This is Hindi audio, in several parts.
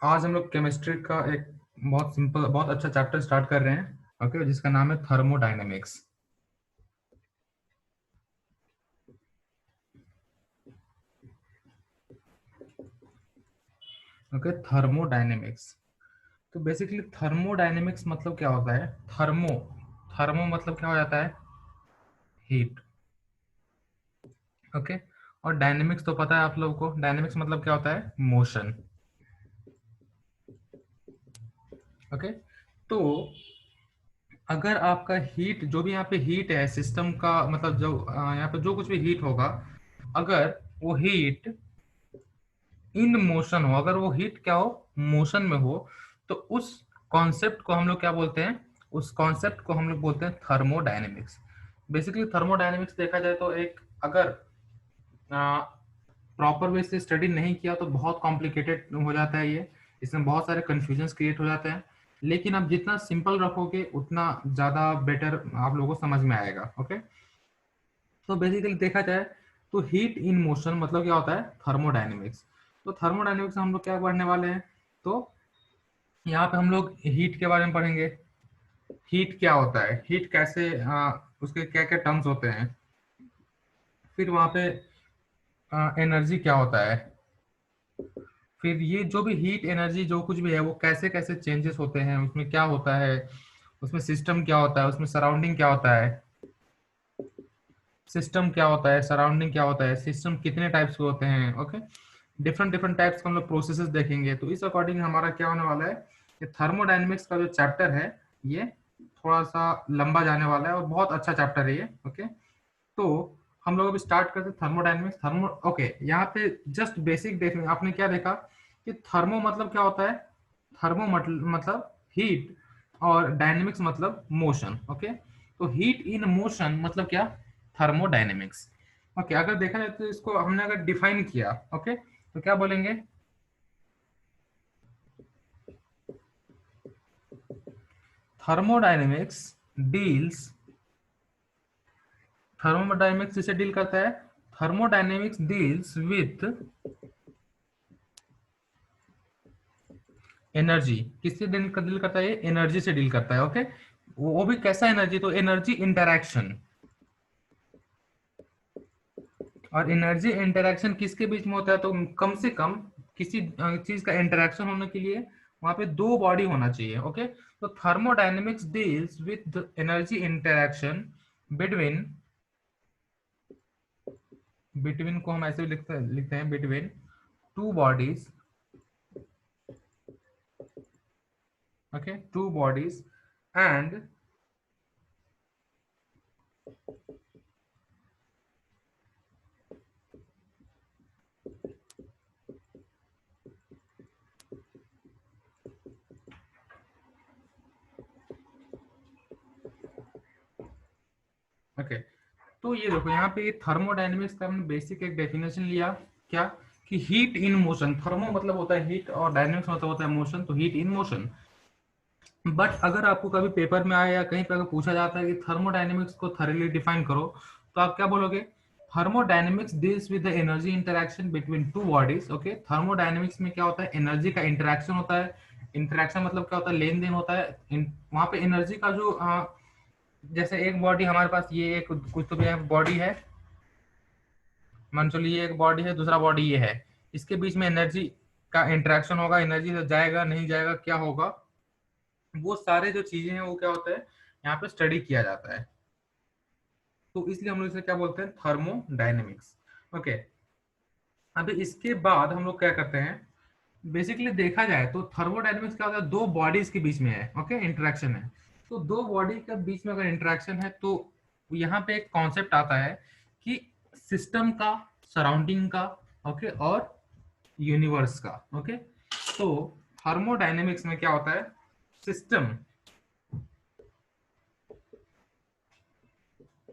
आज हम लोग केमिस्ट्री का एक बहुत सिंपल बहुत अच्छा चैप्टर स्टार्ट कर रहे हैं, ओके, जिसका नाम है थर्मोडायनेमिक्स। Okay, thermodynamics. तो बेसिकली थर्मोडायनेमिक्स मतलब क्या होता है? थर्मो थर्मो मतलब क्या हो जाता है? हीट। ओके। और डायनेमिक्स तो पता है आप लोगों को, डायनेमिक्स मतलब क्या होता है? मोशन। ओके। तो अगर आपका हीट, जो भी यहाँ पे हीट है सिस्टम का, मतलब जो यहाँ पे जो कुछ भी हीट होगा, अगर वो हीट इन मोशन हो, अगर वो हीट क्या हो, मोशन में हो, तो उस कॉन्सेप्ट को हम लोग क्या बोलते हैं? उस कॉन्सेप्ट को हम लोग बोलते हैं थर्मोडायनेमिक्स। बेसिकली थर्मोडायनेमिक्स देखा जाए तो एक, अगर प्रॉपर वे से स्टडी नहीं किया तो बहुत कॉम्प्लिकेटेड हो जाता है ये। इसमें बहुत सारे कंफ्यूजन्स क्रिएट हो जाते हैं। लेकिन आप जितना सिंपल रखोगे उतना ज़्यादा बेटर आप लोगों को समझ में आएगा। ओके। तो बेसिकली देखा जाए तो हीट इन मोशन मतलब क्या होता है? थर्मोडायनेमिक्स। तो थर्मोडायनेमिक्स हम लोग क्या पढ़ने वाले हैं? तो यहाँ पे हम लोग हीट के बारे में पढ़ेंगे। हीट क्या होता है, हीट कैसे, उसके क्या क्या टर्म्स होते हैं। फिर वहाँ पे एनर्जी क्या होता है। फिर ये जो भी हीट एनर्जी जो कुछ भी है वो कैसे कैसे चेंजेस होते हैं, उसमें क्या होता है, उसमें सिस्टम क्या होता है, उसमें सराउंडिंग क्या होता है, सिस्टम क्या होता है, सराउंडिंग क्या होता है, सिस्टम कितने टाइप्स के होते हैं। ओके। डिफरेंट डिफरेंट टाइप्स के हम लोग प्रोसेसेस देखेंगे। तो इस अकॉर्डिंग हमारा क्या होने वाला है, ये थर्मोडायनेमिक्स का जो चैप्टर है, ये थोड़ा सा लंबा जाने वाला है और बहुत अच्छा चैप्टर है ये। ओके। तो हम लोग अभी स्टार्ट करते हैं थर्मोडायनेमिक्स। ओके, यहाँ पे जस्ट बेसिक देखने आपने क्या देखा कि थर्मो मतलब क्या होता है? थर्मो मतलब हीट, और डायनेमिक्स मतलब मोशन। ओके। तो हीट इन मोशन मतलब क्या? थर्मोडायनेमिक्स। ओके, अगर देखा जाए तो इसको हमने अगर डिफाइन किया, ओके, तो क्या बोलेंगे? थर्मोडायनेमिक्स डील्स थर्मोडायनेमिक्स जिसे डील करता है, थर्मोडायनेमिक्स डील्स विथ एनर्जी। किससे डील करता है? ये एनर्जी से डील करता है। ओके। वो भी कैसा एनर्जी? तो एनर्जी इंटरैक्शन। और एनर्जी इंटरैक्शन किसके बीच में होता है? तो कम से कम किसी चीज का इंटरैक्शन होने के लिए वहां पे दो बॉडी होना चाहिए। ओके। तो thermodynamics deals with energy interaction between, between को हम ऐसे भी लिखते हैं between two bodies. Okay, two bodies and okay. तो ये देखो यहाँ पे थर्मोडायनेमिक्स का हमने बेसिक एक डेफिनेशन लिया। क्या? कि हीट इन मोशन। थर्मो मतलब होता है हीट और डायनेमिक्स मतलब होता है मोशन, तो हीट इन मोशन। बट अगर आपको कभी पेपर में आया या कहीं पर अगर पूछा जाता है कि थर्मोडायनेमिक्स को थॉरली डिफाइन करो, तो आप क्या बोलोगे? Thermodynamics deals with the energy interaction between two bodies. Okay. Thermodynamics में क्या होता है? एनर्जी का इंटरैक्शन होता है। इंटरैक्शन मतलब क्या होता है? लेन देन होता है। वहां पे एनर्जी का जो जैसे एक बॉडी हमारे पास, ये एक कुछ तो भी बॉडी है, मान चलिए ये एक बॉडी है, दूसरा बॉडी ये है। इसके बीच में एनर्जी का इंटरेक्शन होगा, एनर्जी से जाएगा नहीं जाएगा क्या होगा, वो सारे जो चीजें हैं वो क्या होता है, यहाँ पे स्टडी किया जाता है। तो इसलिए हम लोग इसे क्या बोलते हैं? थर्मोडायनेमिक्स। ओके। अभी इसके बाद हम लोग क्या करते हैं? बेसिकली देखा जाए तो थर्मोडायनेमिक्स क्या होता है? दो बॉडीज के बीच में है। ओके, इंटरेक्शन है। तो दो बॉडी के बीच में अगर इंटरेक्शन है तो यहाँ पे एक कॉन्सेप्ट आता है कि सिस्टम का, सराउंडिंग का, ओके, और यूनिवर्स का। ओके। तो थर्मोडायनेमिक्स में क्या होता है? System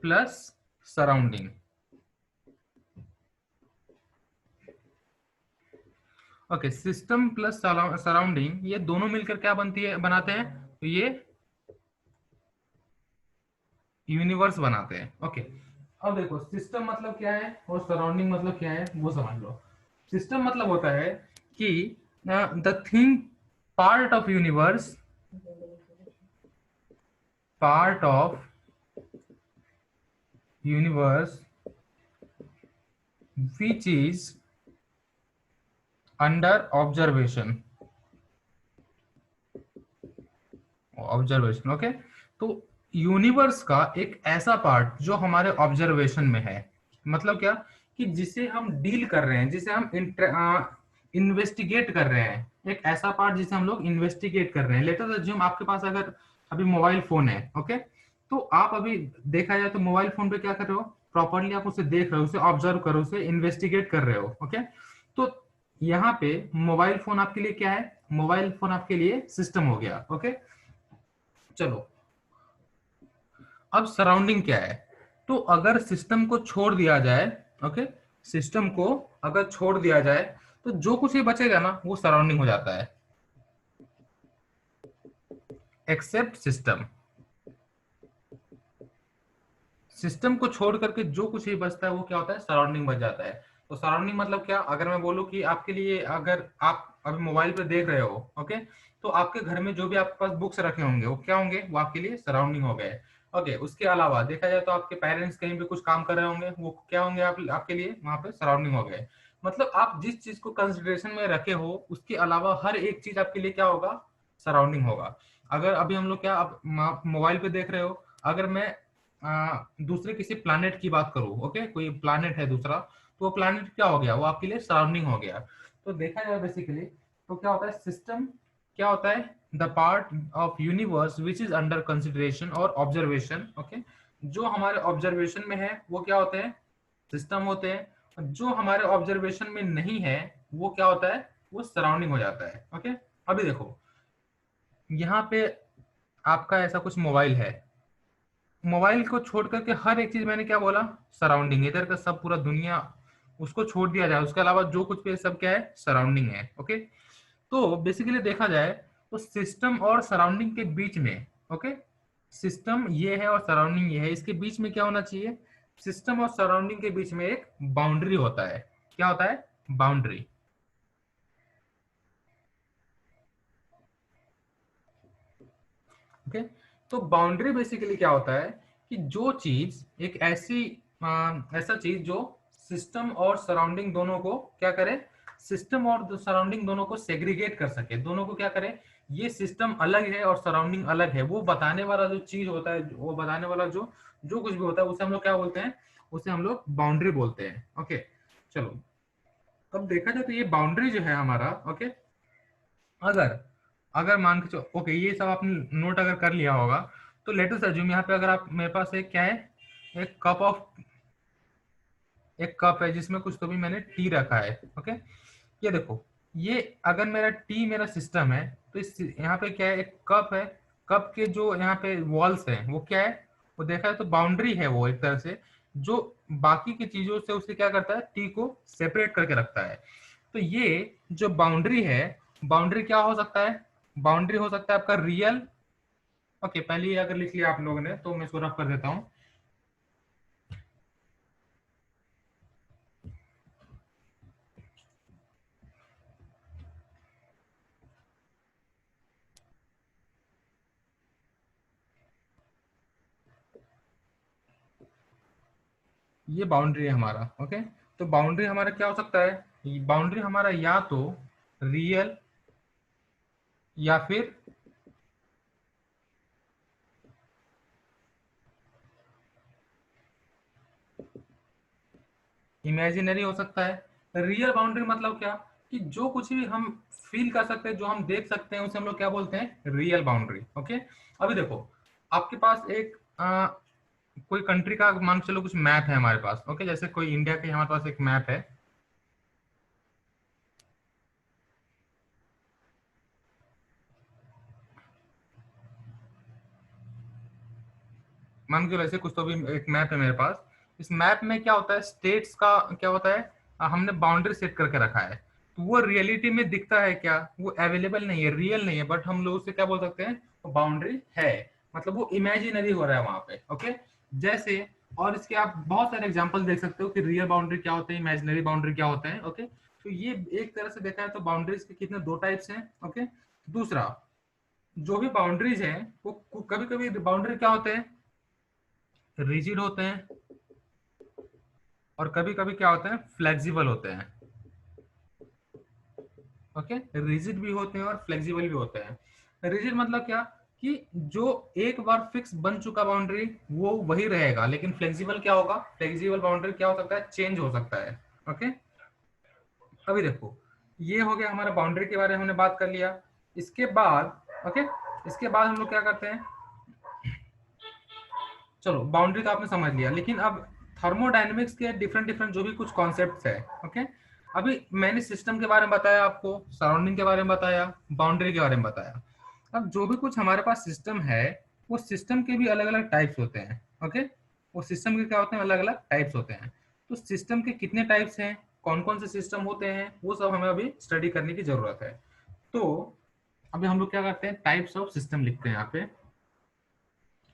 plus surrounding. Okay, system plus surrounding, ये दोनों मिलकर क्या बनती है, बनाते हैं? तो ये यूनिवर्स बनाते हैं। ओके। अब देखो सिस्टम मतलब क्या है और सराउंडिंग मतलब क्या है वो समझ लो। सिस्टम मतलब होता है कि the thing part of universe, part of universe which is under observation, observation okay. तो यूनिवर्स का एक ऐसा पार्ट जो हमारे ऑब्जर्वेशन में है, मतलब क्या कि जिसे हम डील कर रहे हैं, जिसे हम इन्वेस्टिगेट कर रहे हैं, एक ऐसा पार्ट जिसे हम लोग इन्वेस्टिगेट कर रहे हैं। लेटर अज्यूम आपके पास अगर अभी मोबाइल फोन है, ओके, तो आप अभी देखा जाए तो मोबाइल फोन पे क्या कर रहे हो, प्रॉपरली आप उसे देख रहे हो, उसे ऑब्जर्व करो, उसे इन्वेस्टिगेट कर रहे हो, ओके। तो यहाँ पे मोबाइल फोन आपके लिए क्या है, मोबाइल फोन आपके लिए सिस्टम हो गया, ओके। चलो, अब सराउंडिंग क्या है, तो अगर सिस्टम को छोड़ दिया जाए, ओके, सिस्टम को अगर छोड़ दिया जाए तो जो कुछ ही बचेगा ना वो सराउंडिंग हो जाता है, एक्सेप्ट सिस्टम। सिस्टम को छोड़ करके जो कुछ ही बचता है वो क्या होता है, सराउंडिंग बच जाता है। तो सराउंडिंग मतलब क्या, अगर मैं बोलूं कि आपके लिए, अगर आप अभी मोबाइल पे देख रहे हो, ओके, तो आपके घर में जो भी आपके पास बुक्स रखे होंगे वो क्या होंगे, वो आपके लिए सराउंडिंग हो गए, ओके। उसके अलावा देखा जाए तो आपके पेरेंट्स कहीं भी कुछ काम कर रहे होंगे, वो क्या होंगे, आपके लिए वहां पे सराउंडिंग हो गए। मतलब आप जिस चीज को कंसिडरेशन में रखे हो उसके अलावा हर एक चीज आपके लिए क्या होगा, सराउंडिंग होगा। अगर अभी हम लोग क्या, आप मोबाइल पे देख रहे हो, अगर मैं दूसरे किसी प्लैनेट की बात करूं, ओके, कोई प्लैनेट है दूसरा, तो वो प्लैनेट क्या हो गया, वो आपके लिए सराउंडिंग हो गया। तो देखा जाए बेसिकली तो क्या होता है, सिस्टम क्या होता है, the part of universe which is under consideration और ऑब्जर्वेशन, ओके। जो हमारे ऑब्जर्वेशन में है वो क्या होते हैं, सिस्टम होते हैं, और जो हमारे ऑब्जर्वेशन में नहीं है वो क्या होता है, वो सराउंडिंग हो जाता है, ओके। अभी देखो, यहाँ पे आपका ऐसा कुछ मोबाइल है, मोबाइल को छोड़ करके हर एक चीज, मैंने क्या बोला, सराउंडिंग, इधर का सब पूरा दुनिया उसको छोड़ दिया जाए, उसके अलावा जो कुछ भी है सब क्या है, सराउंडिंग है, ओके। तो बेसिकली देखा जाए तो सिस्टम और सराउंडिंग के बीच में, ओके, सिस्टम ये है और सराउंडिंग ये है, इसके बीच में क्या होना चाहिए, सिस्टम और सराउंडिंग के बीच में एक बाउंड्री होता है, क्या होता है, बाउंड्री, ओके। तो बाउंड्री बेसिकली क्या होता है कि जो चीज एक ऐसी ऐसा चीज जो सिस्टम और सराउंडिंग दोनों को क्या करे, सिस्टम और सराउंडिंग दोनों को सेग्रीगेट कर सके, दोनों को क्या करे, ये सिस्टम अलग है और सराउंडिंग अलग है, वो बताने वाला जो चीज होता है, वो बताने वाला जो जो कुछ भी होता है उसे हम लोग क्या बोलते हैं, उसे हम लोग बाउंड्री बोलते हैं, ओके। चलो, अब देखा जाए तो ये बाउंड्री जो है हमारा, ओके, अगर अगर मान के चलो, ओके, ये सब आपने नोट अगर कर लिया होगा, तो लेटेस्ट अज्यूम यहाँ पे अगर आप, मेरे पास एक क्या है, एक कप ऑफ, एक कप है जिसमें कुछ तो भी मैंने टी रखा है, ओके। ये देखो, ये अगर मेरा टी मेरा सिस्टम है, तो इस यहाँ पे क्या है, एक कप है, कप के जो यहाँ पे वॉल्स है वो क्या है, वो देखा है तो बाउंड्री है, वो एक तरह से जो बाकी की चीजों से उसे क्या करता है, टी को सेपरेट करके रखता है। तो ये जो बाउंड्री है, बाउंड्री क्या हो सकता है, बाउंड्री हो सकता है आपका रियल, ओके, पहले ये अगर लिख लिया आप लोगों ने तो मैं इसको रफ कर देता हूँ। ये बाउंड्री है हमारा, ओके। तो बाउंड्री हमारा क्या हो सकता है, बाउंड्री हमारा या तो रियल या फिर इमेजिनरी हो सकता है। रियल बाउंड्री मतलब क्या, कि जो कुछ भी हम फील कर सकते हैं, जो हम देख सकते हैं, उसे हम लोग क्या बोलते हैं, रियल बाउंड्री, ओके। अभी देखो, आपके पास एक कोई कंट्री का मान के चलो कुछ मैप है हमारे पास, ओके, जैसे कोई इंडिया के हमारे पास एक मैप है, मान के चलो ऐसे कुछ तो भी एक मैप है मेरे पास। इस मैप में क्या होता है, स्टेट्स का क्या होता है, हमने बाउंड्री सेट करके रखा है, तो वो रियलिटी में दिखता है क्या, वो अवेलेबल नहीं है, रियल नहीं है, बट हम लोग उसे क्या बोल सकते हैं, वो बाउंड्री है, मतलब वो इमेजिनरी हो रहा है वहां पे, ओके। जैसे, और इसके आप बहुत सारे एग्जांपल देख सकते हो कि रियल बाउंड्री क्या होता है, इमेजिनरी बाउंड्री क्या होता है, ओके। तो ये एक तरह से देखा है तो बाउंड्रीज के कितने दो टाइप्स हैं। ओके, दूसरा, जो भी बाउंड्रीज हैं वो कभी कभी बाउंड्री क्या होते हैं, रिजिड होते हैं, और कभी कभी क्या होते हैं, फ्लेक्सिबल होते हैं। ओके, रिजिड भी होते हैं और फ्लेक्सिबल भी होते हैं। रिजिड मतलब क्या, कि जो एक बार फिक्स बन चुका बाउंड्री वो वही रहेगा, लेकिन फ्लेक्सिबल क्या होगा, फ्लेक्सिबल बाउंड्री क्या हो सकता है, चेंज हो सकता है। ओके, अभी देखो, ये हो गया हमारा बाउंड्री के बारे में हमने बात कर लिया। इसके बाद ओके, इसके बाद हम लोग क्या करते हैं, चलो बाउंड्री तो आपने समझ लिया, लेकिन अब थर्मोडायनेमिक्स के डिफरेंट डिफरेंट जो भी कुछ कॉन्सेप्ट्स है। ओके, अभी मैंने सिस्टम के बारे में बताया आपको, सराउंडिंग के बारे में बताया, बाउंड्री के बारे में बताया। अब जो भी कुछ हमारे पास सिस्टम है, वो सिस्टम के भी अलग अलग टाइप्स होते हैं। ओके, वो सिस्टम के क्या होते हैं, अलग अलग टाइप्स होते हैं। तो सिस्टम के कितने टाइप्स हैं, कौन कौन से सिस्टम होते हैं, वो सब हमें अभी स्टडी करने की जरूरत है। तो अभी हम लोग क्या करते हैं, टाइप्स ऑफ सिस्टम लिखते हैं यहाँ पे।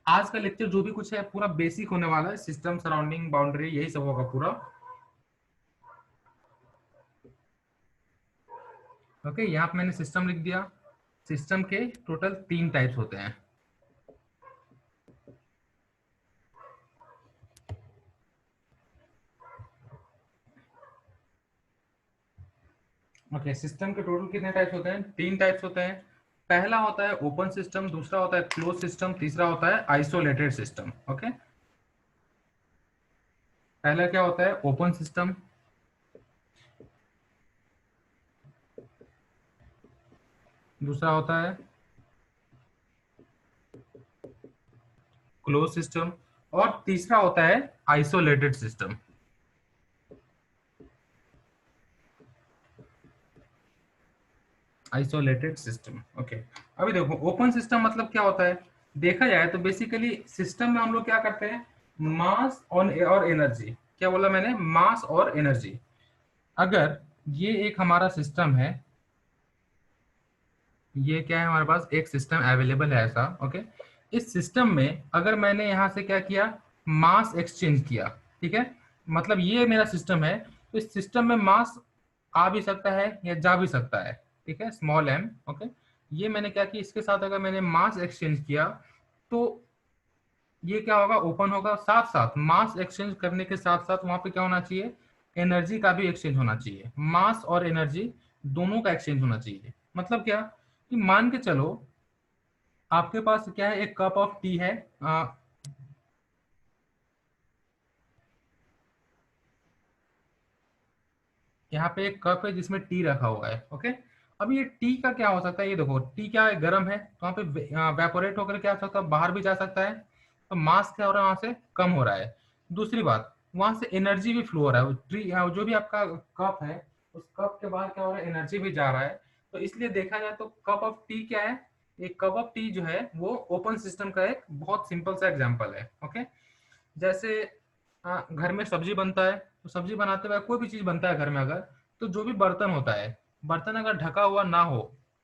आज का लेक्चर जो भी कुछ है पूरा बेसिक होने वाला है, सिस्टम, सराउंडिंग, बाउंड्री, यही सब होगा पूरा। ओके, यहाँ पे मैंने सिस्टम लिख दिया। सिस्टम के टोटल 3 टाइप्स होते हैं। ओके, सिस्टम के टोटल कितने टाइप्स होते हैं, 3 टाइप्स होते हैं। पहला होता है ओपन सिस्टम, दूसरा होता है क्लोज सिस्टम, तीसरा होता है आइसोलेटेड सिस्टम। ओके, पहला क्या होता है, ओपन सिस्टम, दूसरा होता है क्लोज सिस्टम, और तीसरा होता है isolated system. Isolated system. Okay, अभी देखो ओपन सिस्टम मतलब क्या होता है, देखा जाए तो बेसिकली सिस्टम में हम लोग क्या करते हैं, मास और एनर्जी, क्या बोला मैंने, मास और एनर्जी। अगर ये एक हमारा सिस्टम है, ये क्या है, हमारे पास एक सिस्टम अवेलेबल है ऐसा। ओके, इस सिस्टम में अगर मैंने यहाँ से क्या किया, मास एक्सचेंज किया, ठीक है, मतलब ये मेरा सिस्टम है, तो इस सिस्टम में मास आ भी सकता है या जा भी सकता है, ठीक है, स्मॉल एम। ओके, ये मैंने क्या किया, इसके साथ अगर मैंने मास एक्सचेंज किया तो ये क्या होगा, ओपन होगा। साथ साथ मास एक्सचेंज करने के साथ साथ वहां पे क्या होना चाहिए, एनर्जी का भी एक्सचेंज होना चाहिए। मास और एनर्जी दोनों का एक्सचेंज होना चाहिए। मतलब क्या, कि मान के चलो आपके पास क्या है, एक कप ऑफ टी है, यहाँ पे एक कप है जिसमें टी रखा हुआ है। ओके, अब ये टी का क्या हो सकता है, ये देखो टी क्या है, गर्म है, तो वहाँ पे वेपोरेट होकर क्या हो सकता है, बाहर भी जा सकता है, तो मास क्या हो रहा है, वहां से कम हो रहा है। दूसरी बात, वहां से एनर्जी भी फ्लो हो रहा है, जो भी आपका कप है, उस कप के बाहर क्या हो रहा है, एनर्जी भी जा रहा है। तो इसलिए देखा जाए तो कप ऑफ टी क्या है, एक कप ऑफ टी जो है वो ओपन सिस्टम का एक बहुत सिंपल सा एग्जाम्पल है। ओके, जैसे घर में सब्जी बनता है, तो सब्जी बनाते हुए कोई भी चीज बनता है घर में, अगर तो जो भी बर्तन होता है, बर्तन अगर ढका हुआ ना हो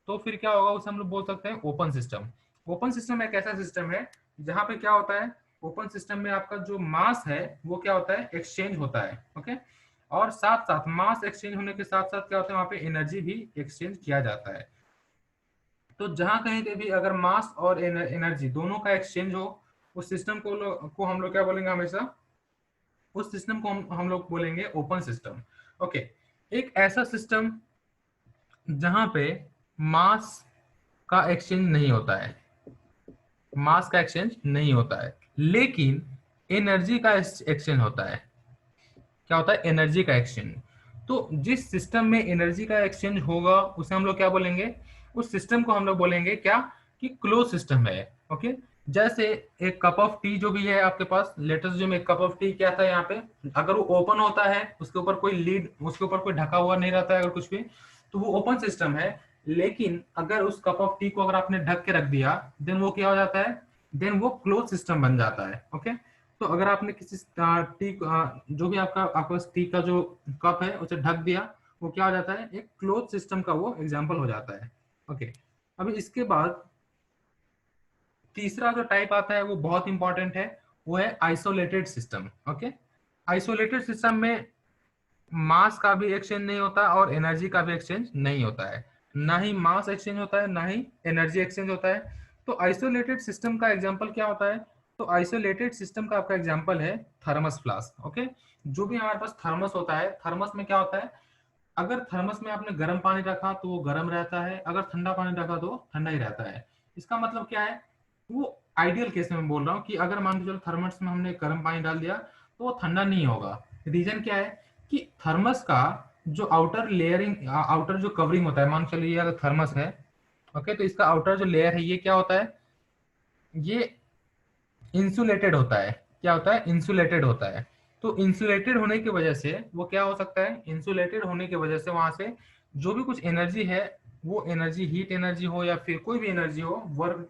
तो फिर क्या होगा, उसे हम लोग बोल सकते हैं ओपन सिस्टम। ओपन सिस्टम एक ऐसा सिस्टम है जहाँ पे क्या होता है, ओपन सिस्टम में आपका जो मास है वो क्या होता है, एक्सचेंज होता है। ओके, और साथ साथ मास एक्सचेंज होने के साथ साथ क्या होता है, वहाँ पे एनर्जी भी एक्सचेंज किया जाता है। तो जहां कहीं पे भी अगर मास और एनर्जी दोनों का एक्सचेंज हो, उस सिस्टम को हम लोग क्या बोलेंगे हमेशा, उस सिस्टम को हम लोग बोलेंगे ओपन सिस्टम। ओके, एक ऐसा सिस्टम जहां पे मास का एक्सचेंज नहीं होता है, मास का एक्सचेंज नहीं होता है, लेकिन एनर्जी का एक्सचेंज होता है। क्या होता है, एनर्जी का एक्सचेंज। तो जिस सिस्टम में एनर्जी का एक्सचेंज होगा उसे हम लोग क्या बोलेंगे, उस सिस्टम को हम लोग बोलेंगे क्या, कि क्लोज सिस्टम है। ओके, जैसे एक कप ऑफ टी जो भी है आपके पास, लेटेस्ट जो में एक कप ऑफ टी क्या था यहाँ पे, अगर वो ओपन होता है, उसके ऊपर कोई लीड, उसके ऊपर कोई ढका हुआ नहीं रहता है अगर कुछ भी, तो वो ओपन सिस्टम है। लेकिन अगर उस कप ऑफ टी को अगर आपने ढक के रख दिया, देन वो क्या हो जाता है, देन वो क्लोज सिस्टम बन जाता है। ओके, तो अगर आपने किसी टी जो भी आपका पास टी का जो कप है उसे ढक दिया, वो क्या हो जाता है, एक क्लोज सिस्टम का वो एग्जांपल हो जाता है। ओके, अभी इसके बाद तीसरा जो टाइप आता है वो बहुत इंपॉर्टेंट है, वो है isolated system. Okay, isolated system में मास का भी एक्सचेंज नहीं होता और एनर्जी का भी एक्सचेंज नहीं होता है। ना ही मास एक्सचेंज होता है, ना ही एनर्जी एक्सचेंज होता है। तो आइसोलेटेड सिस्टम का एग्जांपल क्या होता है? तो आइसोलेटेड सिस्टम का आपका एग्जांपल है थर्मस फ्लास्क। ओके, जो भी हमारे पास थर्मस होता है, थर्मस में क्या होता है, अगर थर्मस में आपने गर्म पानी रखा तो वो गर्म रहता है, अगर ठंडा पानी रखा तो ठंडा ही रहता है। इसका मतलब क्या है? वो आइडियल केस में मैं बोल रहा हूँ कि अगर मान के चलो थर्मस में हमने गर्म पानी डाल दिया तो वो ठंडा नहीं होगा। रीजन क्या है? कि थर्मस का जो आउटर लेयरिंग, आउटर जो कवरिंग होता है, मान के चलिए अगर थर्मस है, ओके, तो इसका आउटर जो लेयर है ये क्या होता है? ये इंसुलेटेड होता है। क्या होता है? इंसुलेटेड होता है। तो इंसुलेटेड होने की वजह से वो क्या हो सकता है? इंसुलेटेड होने की वजह से वहां से जो भी कुछ एनर्जी है, वो एनर्जी हीट एनर्जी हो या फिर कोई भी एनर्जी हो, वर्क,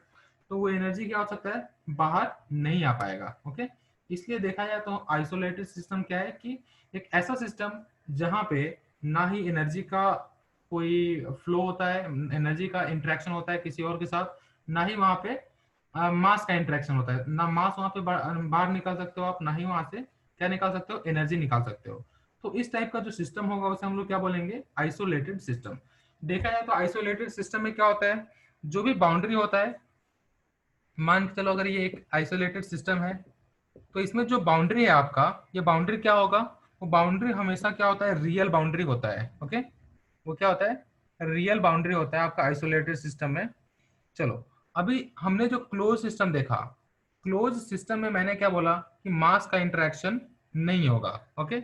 तो वो एनर्जी क्या हो सकता है? बाहर नहीं आ पाएगा। ओके, इसलिए देखा जाए तो आइसोलेटेड सिस्टम क्या है कि एक ऐसा सिस्टम जहां पे ना ही एनर्जी का कोई फ्लो होता है, एनर्जी का इंटरेक्शन होता है किसी और के साथ, ना ही वहां पे मास का इंटरेक्शन होता है। ना मास वहां पे बाहर निकाल सकते हो आप, ना ही वहां से क्या निकाल सकते हो? एनर्जी निकाल सकते हो। तो इस टाइप का जो सिस्टम होगा उसे हम लोग क्या बोलेंगे? Isolated system. देखा जाए तो आइसोलेटेड सिस्टम में क्या होता है? जो भी बाउंड्री होता है, मान के चलो अगर ये एक आइसोलेटेड सिस्टम है, तो इसमें जो बाउंड्री है आपका, ये बाउंड्री क्या होगा? वो बाउंड्री हमेशा क्या होता है? रियल बाउंड्री होता है। ओके, वो क्या होता है? रियल बाउंड्री होता है आपका आइसोलेटेड सिस्टम में। चलो, अभी हमने जो क्लोज सिस्टम देखा, क्लोज सिस्टम में मैंने क्या बोला कि मास का इंटरेक्शन नहीं होगा। ओके,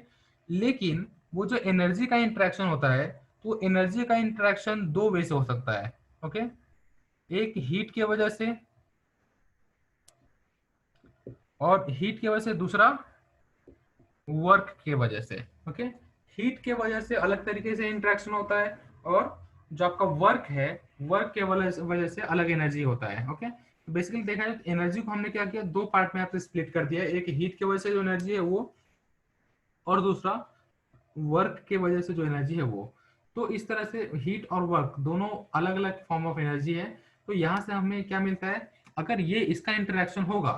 लेकिन वो जो एनर्जी का इंटरेक्शन होता है, तो एनर्जी का इंटरेक्शन दो वे से हो सकता है। ओके, एक हीट की वजह से, और हीट की वजह से दूसरा वर्क के वजह से। ओके, हीट के वजह से अलग तरीके से इंटरेक्शन होता है, और जो आपका वर्क है, वर्क के वजह से अलग एनर्जी होता है। ओके, तो बेसिकली देखा जाए तो एनर्जी को हमने क्या किया? दो पार्ट में आपसे स्प्लिट कर दिया, एक हीट की वजह से जो एनर्जी है वो, और दूसरा वर्क के वजह से जो एनर्जी है वो। तो इस तरह से हीट और वर्क दोनों अलग अलग फॉर्म ऑफ एनर्जी है। तो यहाँ से हमें क्या मिलता है? अगर ये इसका इंटरेक्शन होगा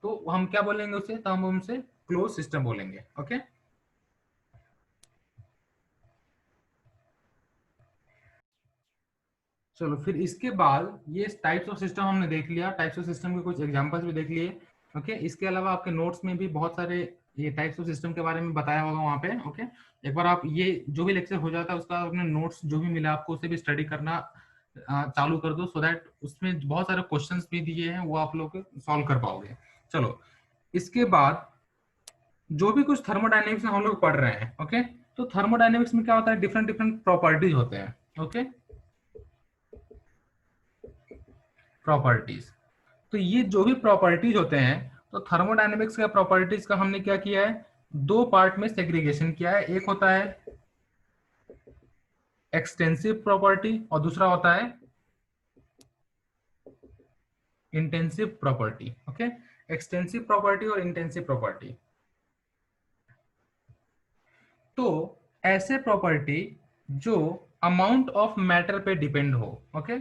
तो हम क्या बोलेंगे उसे? तो हम उनसे क्लोज सिस्टम बोलेंगे। ओके, चलो फिर इसके बाद ये टाइप्स ऑफ सिस्टम हमने देख लिया, टाइप्स ऑफ सिस्टम के कुछ एग्जांपल्स भी देख लिए। ओके, इसके अलावा आपके नोट्स में भी बहुत सारे ये टाइप्स ऑफ सिस्टम के बारे में बताया होगा वहाँ पे। ओके, एक बार आप ये जो भी लेक्चर हो जाता है उसका अपने नोट्स जो भी मिला आपको उसे भी स्टडी करना चालू कर दो, सो दैट उसमें बहुत सारे क्वेश्चंस भी दिए हैं वो आप लोग सॉल्व कर पाओगे। चलो, इसके बाद जो भी कुछ थर्मोडाइनमिक्स में हम लोग पढ़ रहे हैं, ओके, तो थर्मोडाइनमिक्स में क्या होता है? डिफरेंट डिफरेंट प्रॉपर्टीज होते हैं। ओके, प्रॉपर्टीज, तो ये जो भी प्रॉपर्टीज होते हैं, तो थर्मोडायनेमिक्स का प्रॉपर्टीज का हमने क्या किया है? दो पार्ट में सेग्रीगेशन किया है। एक होता है एक्सटेंसिव प्रॉपर्टी और दूसरा होता है intensive property. Okay, extensive property और इंटेंसिव प्रॉपर्टी, तो ऐसे प्रॉपर्टी जो अमाउंट ऑफ मैटर पे डिपेंड हो। Okay,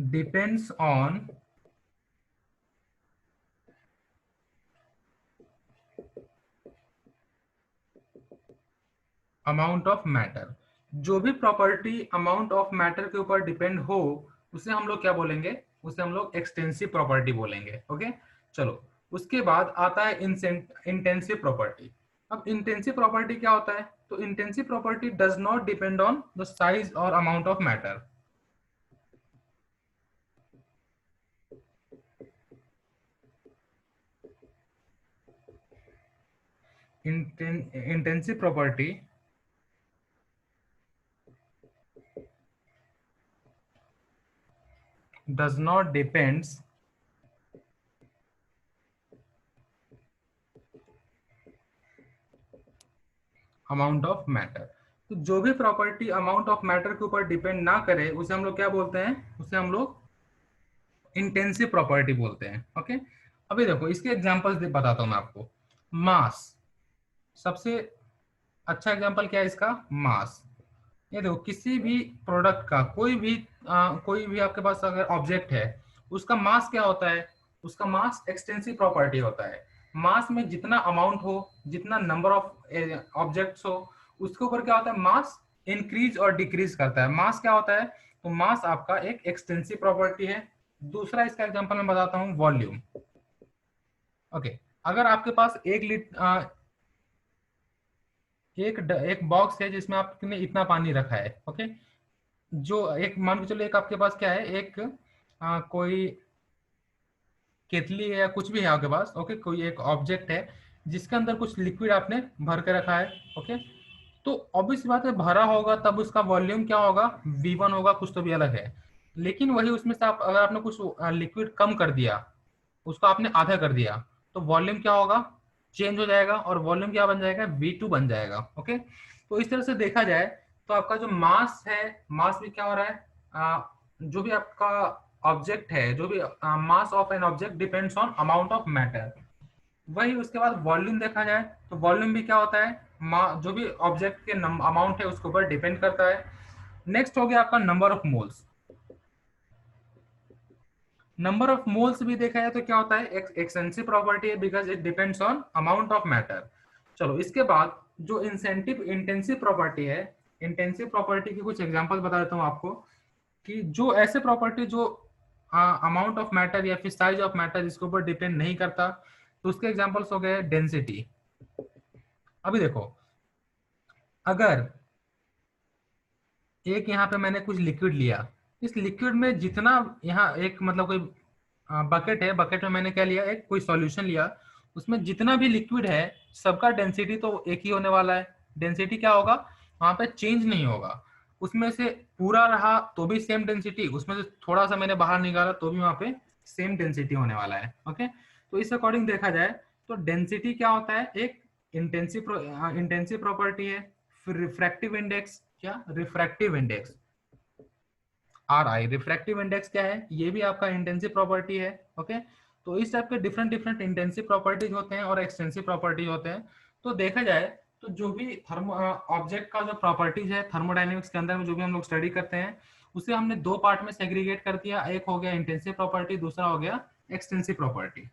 depends on amount of matter. जो भी प्रॉपर्टी अमाउंट ऑफ मैटर के ऊपर डिपेंड हो उसे हम लोग क्या बोलेंगे? उसे हम लोग एक्सटेंसिव प्रॉपर्टी बोलेंगे। ओके, चलो, उसके बाद आता है इंटेंसिव प्रॉपर्टी। अब इंटेंसिव प्रॉपर्टी क्या होता है? तो intensive property does not depend on the size और amount of matter. Intensive property does not depends amount of matter. तो जो भी प्रॉपर्टी अमाउंट ऑफ मैटर के ऊपर डिपेंड ना करे उसे हम लोग क्या बोलते हैं? उसे हम लोग इंटेंसिव प्रॉपर्टी बोलते हैं। ओके, अभी देखो इसके एग्जांपल्स बताता हूं मैं आपको। मास, सबसे अच्छा एग्जांपल क्या है इसका? मास। ये देखो किसी भी प्रोडक्ट का कोई भी आपके पास अगर ऑब्जेक्ट है, उसका मास क्या होता है? उसका मास एक्सटेंसिव प्रॉपर्टी होता है। मास में जितना अमाउंट हो, जितना नंबर ऑफ ऑब्जेक्ट्स हो, उसके ऊपर क्या होता है, मास इंक्रीज और डिक्रीज करता है। मास क्या होता है, तो मास आपका एक एक्सटेंसिव प्रॉपर्टी है। दूसरा इसका एग्जांपल मैं बताता हूँ, वॉल्यूम। ओके, अगर आपके पास एक बॉक्स है जिसमें आपने इतना पानी रखा है, ओके, जो एक मान के चलो, एक आपके पास क्या है, एक कोई केतली है या कुछ भी है आपके पास, ओके, कोई एक ऑब्जेक्ट है जिसके अंदर कुछ लिक्विड आपने भर के रखा है, ओके। तो ऑब्वियस बात है, भरा होगा तब उसका वॉल्यूम क्या होगा, V1 होगा, कुछ तो भी अलग है। लेकिन वही उसमें से आप अगर आपने कुछ लिक्विड कम कर दिया, उसको आपने आधा कर दिया, तो वॉल्यूम क्या होगा, चेंज हो जाएगा, और वॉल्यूम क्या बन जाएगा, V2 बन जाएगा, ओके। तो इस तरह से देखा जाए तो आपका जो मास है, मास भी क्या हो रहा है, जो भी आपका ऑब्जेक्ट है, जो भी mass of an object depends on amount of matter. वही उसके बाद वॉल्यूम देखा जाए तो वॉल्यूम भी क्या होता है, जो भी ऑब्जेक्ट के अमाउंट है उसके ऊपर डिपेंड करता है। नेक्स्ट हो गया आपका number of moles. Number of moles भी देखा जाए तो क्या होता है, एक एक्सटेंसिव प्रॉपर्टी है, because it depends on amount of matter. चलो इसके बाद जो इंटेंसिव प्रॉपर्टी है, इंटेंसिव प्रॉपर्टी की कुछ एग्जांपल बता देता हूँ आपको, कि जो ऐसे प्रॉपर्टी जो अमाउंट ऑफ मैटर या फिर साइज ऑफ मैटर इसके ऊपर डिपेंड नहीं करता, तो उसके एग्जांपल्स हो गए डेंसिटी। अभी देखो, अगर एक यहाँ पे मैंने कुछ लिक्विड लिया, इस लिक्विड में जितना, यहाँ एक मतलब कोई बकेट है, बकेट में मैंने क्या लिया, एक कोई सॉल्यूशन लिया, उसमें जितना भी लिक्विड है सबका डेंसिटी तो एक ही होने वाला है। डेंसिटी क्या होगा, वहां पे चेंज नहीं होगा। उसमें से पूरा रहा तो भी सेम डेंसिटी, उसमें से थोड़ा सा मैंने बाहर निकाला तो भी वहां पे सेम डेंसिटी होने वाला है, ओके। तो इस अकॉर्डिंग देखा जाए तो डेंसिटी क्या होता है, एक इंटेंसिव प्रॉपर्टी है। फिर रिफ्रैक्टिव इंडेक्स, क्या, refractive index, RI, refractive index क्या है, ये भी आपका इंटेंसिव प्रॉपर्टी है, ओके। तो इस टाइप के डिफरेंट डिफरेंट इंटेंसिव प्रॉपर्टीज होते हैं और एक्सटेंसिव प्रॉपर्टीज होते हैं। तो देखा जाए तो जो भी थर्मो ऑब्जेक्ट का जो प्रॉपर्टीज है थर्मोडायनेमिक्स के अंदर में जो भी हम लोग स्टडी करते हैं, उसे हमने दो पार्ट में सेग्रीगेट कर दिया। एक हो गया इंटेंसिव प्रॉपर्टी, दूसरा हो गया एक्सटेंसिव प्रॉपर्टी।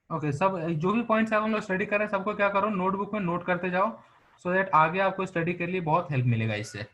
ओके, सब जो भी पॉइंट्स आप हम लोग स्टडी कर रहे हैं सबको क्या करो, नोटबुक में नोट करते जाओ, सो दैट आगे आपको स्टडी के लिए बहुत हेल्प मिलेगा इससे।